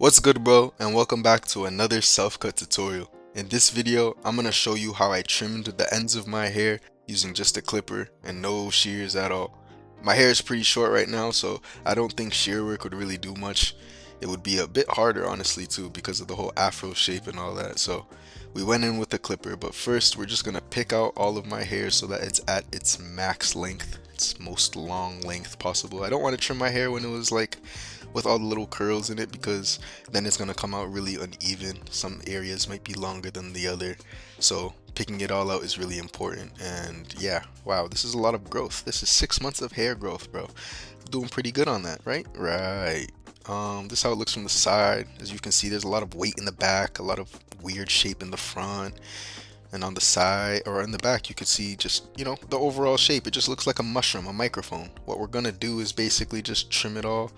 What's good, bro, and welcome back to another self-cut tutorial. In this video, I'm gonna show you how I trimmed the ends of my hair using just a clipper and no shears at all. My hair is pretty short right now, so I don't think shear work would really do much. It would be a bit harder, honestly, too, because of the whole afro shape and all that. So we went in with the clipper, but first we're just gonna pick out all of my hair so that it's at its max length, its most long length possible. I don't want to trim my hair when it was like with all the little curls in it, because then it's gonna come out really uneven. Some areas might be longer than the other, so picking it all out is really important. And yeah, wow, this is a lot of growth. This is 6 months of hair growth, bro. Doing pretty good on that, right? Right. This is how it looks from the side. As you can see, there's a lot of weight in the back, a lot of weird shape in the front, and on the side or in the back you could see just, the overall shape. It just looks like a mushroom, a microphone. What we're gonna do is basically just trim it all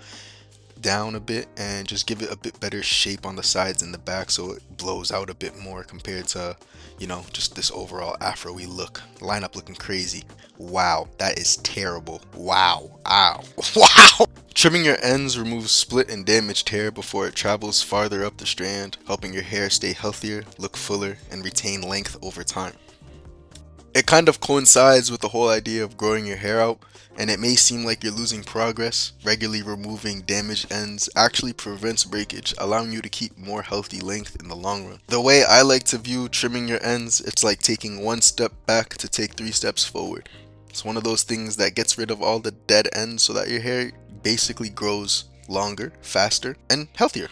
down a bit and just give it a bit better shape on the sides and the back, so it blows out a bit more compared to, just this overall afro-y look. Lineup looking crazy. Wow, that is terrible. Wow. Ow. Wow. Trimming your ends removes split and damaged hair before it travels farther up the strand, helping your hair stay healthier, look fuller, and retain length over time. It kind of coincides with the whole idea of growing your hair out, and it may seem like you're losing progress. Regularly removing damaged ends actually prevents breakage, allowing you to keep more healthy length in the long run. The way I like to view trimming your ends, it's like taking one step back to take 3 steps forward. It's one of those things that gets rid of all the dead ends so that your hair basically grows longer, faster, and healthier.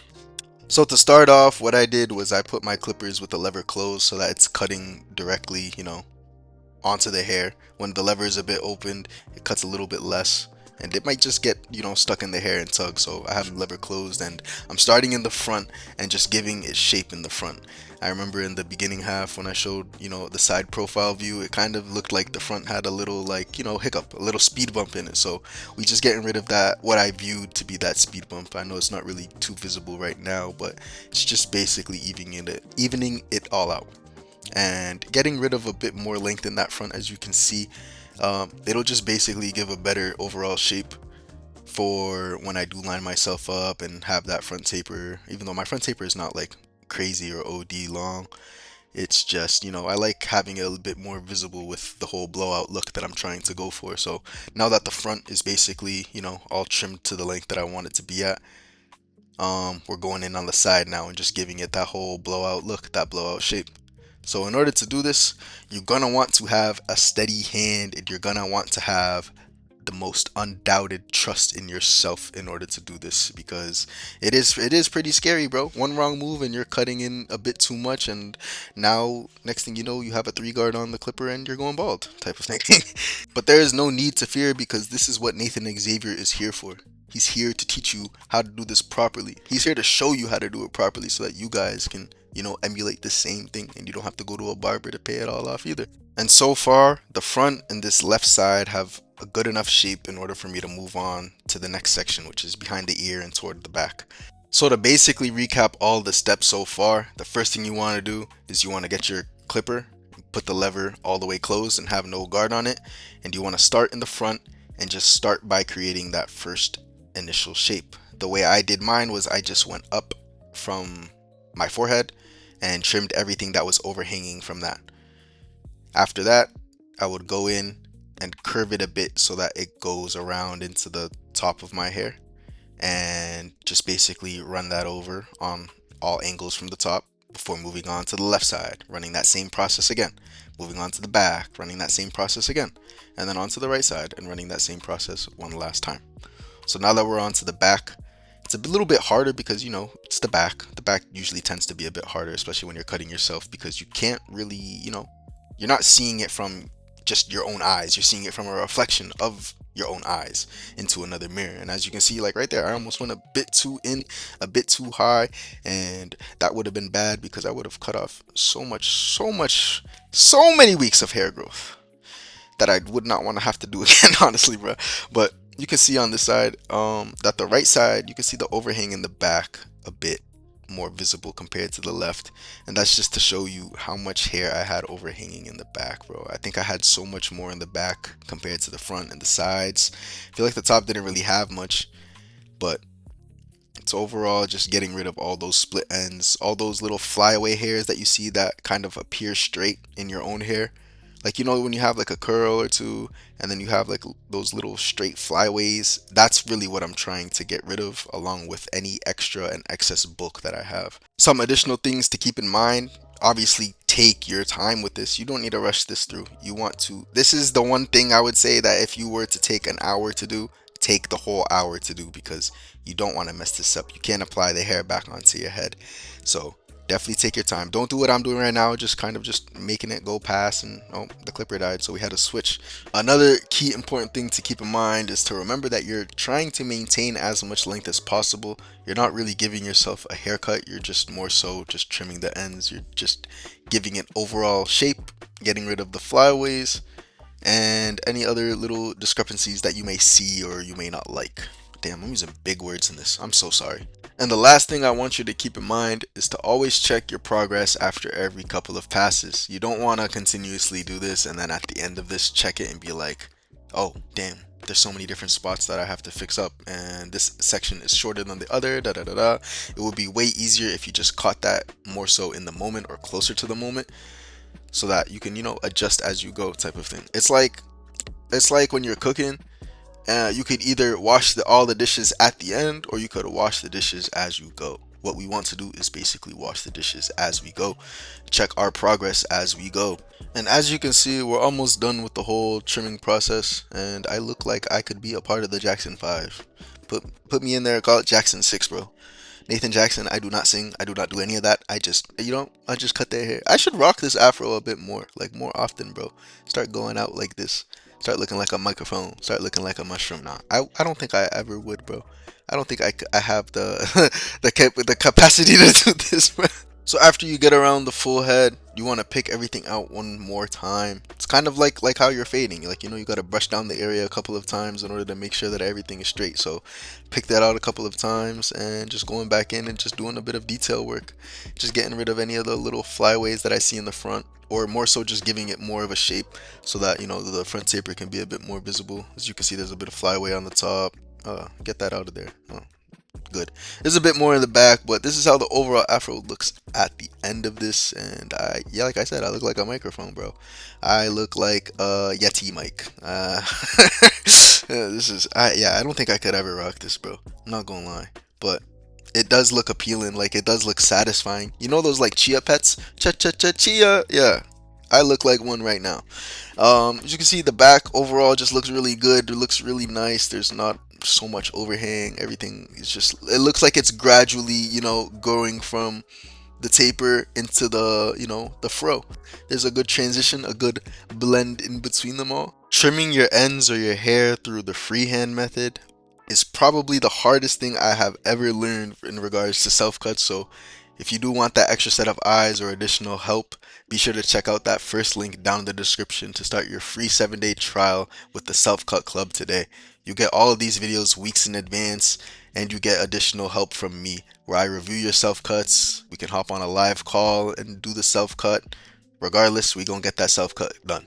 So to start off, what I did was I put my clippers with the lever closed so that it's cutting directly, onto the hair. When the lever is a bit opened, it cuts a little bit less, and it might just get, stuck in the hair and tug. So I have the lever closed, and I'm starting in the front and just giving it shape in the front. I remember in the beginning half when I showed, the side profile view, it kind of looked like the front had a little, like, hiccup, a little speed bump in it. So we just getting rid of that, what I viewed to be that speed bump. I know it's not really too visible right now, but it's just basically evening it all out and getting rid of a bit more length in that front. As you can see, it'll just basically give a better overall shape for when I do line myself up and have that front taper. Even though my front taper is not like crazy or OD long, it's just, I like having it a little bit more visible with the whole blowout look that I'm trying to go for. So now that the front is basically, all trimmed to the length that I want it to be at, we're going in on the side now and just giving it that whole blowout look, that blowout shape. So in order to do this, you're gonna want to have a steady hand, and you're gonna want to have the most undoubted trust in yourself in order to do this, because it is pretty scary, bro. One wrong move and you're cutting in a bit too much, and now next thing you know, you have a 3 guard on the clipper and you're going bald type of thing. But there is no need to fear, because this is what Nathan Xavier is here for. He's here to teach you how to do this properly. He's here to show you how to do it properly so that you guys can, emulate the same thing, and you don't have to go to a barber to pay it all off either. And so far, the front and this left side have a good enough shape in order for me to move on to the next section, which is behind the ear and toward the back. So to basically recap all the steps so far, the first thing you want to do is you want to get your clipper, put the lever all the way closed and have no guard on it, and you want to start in the front and just start by creating that first initial shape. The way I did mine was I just went up from my forehead and trimmed everything that was overhanging from that. After that, I would go in and curve it a bit so that it goes around into the top of my hair, and just basically run that over on all angles from the top before moving on to the left side, running that same process again, moving on to the back, running that same process again, and then onto the right side and running that same process one last time. So now that we're on to the back, it's a little bit harder because, it's the back. The back usually tends to be a bit harder, especially when you're cutting yourself, because you can't really, you're not seeing it from just your own eyes. You're seeing it from a reflection of your own eyes into another mirror. And as you can see, like right there, I almost went a bit too in, a bit too high, and that would have been bad because I would have cut off so many weeks of hair growth that I would not want to have to do again, honestly, bro. But you can see on this side, that the right side, you can see the overhang in the back a bit more visible compared to the left, and that's just to show you how much hair I had overhanging in the back, bro. I think I had so much more in the back compared to the front and the sides. I feel like the top didn't really have much, but It's overall just getting rid of all those split ends, all those little flyaway hairs that you see that kind of appear straight in your own hair. Like, you know, when you have like a curl or two, and then you have like those little straight flyaways, that's really what I'm trying to get rid of, along with any extra and excess bulk that I have. Some additional things to keep in mind. Obviously, take your time with this. You don't need to rush this through. You want to, this is the one thing I would say that if you were to take an hour to do, take the whole hour to do, because you don't want to mess this up. You can't apply the hair back onto your head. So definitely take your time. Don't do what I'm doing right now, just kind of just making it go past, and oh, the clipper died, so we had to switch. Another key important thing to keep in mind is to remember that you're trying to maintain as much length as possible. You're not really giving yourself a haircut, you're just more so just trimming the ends. You're just giving it overall shape, getting rid of the flyaways, and any other little discrepancies that you may see or you may not like. Damn, I'm using big words in this. I'm so sorry. And the last thing I want you to keep in mind is to always check your progress after every couple of passes. You don't want to continuously do this and then at the end of this check it and be like, oh damn, there's so many different spots that I have to fix up and this section is shorter than the other, da da da da. It would be way easier if you just caught that more so in the moment or closer to the moment, so that you can, you know, adjust as you go type of thing. It's like when you're cooking, you could either wash all the dishes at the end, or you could wash the dishes as you go. What we want to do is basically wash the dishes as we go, check our progress as we go. And as you can see, we're almost done with the whole trimming process, and I look like I could be a part of the Jackson 5. Put me in there, call it Jackson 6, bro. Nathan Jackson, I do not sing, I do not do any of that. I just, I just cut their hair. I should rock this afro a bit more, like more often, bro. Start going out like this. Start looking like a microphone. Start looking like a mushroom. Nah, I don't think I ever would, bro. I don't think I have the the capacity to do this, bro. So after you get around the full head, you want to pick everything out one more time. It's kind of like how you're fading. Like, you got to brush down the area a couple of times in order to make sure that everything is straight. So pick that out a couple of times and just going back in and just doing a bit of detail work. Just getting rid of any of the little flyaways that I see in the front, or more so just giving it more of a shape so that, the front taper can be a bit more visible. As you can see, there's a bit of flyaway on the top. Get that out of there. Oh, good. There's a bit more in the back, but this is how the overall afro looks at the end of this. And yeah, like I said, I look like a microphone, bro. I look like a Yeti mic. Yeah, I don't think I could ever rock this, bro. I'm not gonna lie, but it does look appealing. Like, it does look satisfying. You know those like chia pets? Chia. Yeah, I look like one right now. As you can see, the back overall just looks really good. It looks really nice. There's not so much overhang. Everything is just, it looks like it's gradually, going from the taper into the fro. There's a good transition, a good blend in between them all. Trimming your ends or your hair through the freehand method is probably the hardest thing I have ever learned in regards to self cuts. So if you do want that extra set of eyes or additional help, be sure to check out that first link down in the description to start your free 7-day trial with the Self Cut Club today. You get all of these videos weeks in advance, and you get additional help from me where I review your self cuts. We can hop on a live call and do the self cut. Regardless, we gonna get that self cut done.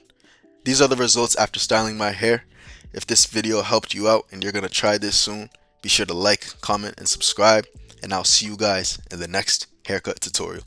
These are the results after styling my hair. If this video helped you out and you're gonna try this soon, be sure to like, comment, and subscribe, and I'll see you guys in the next haircut tutorial.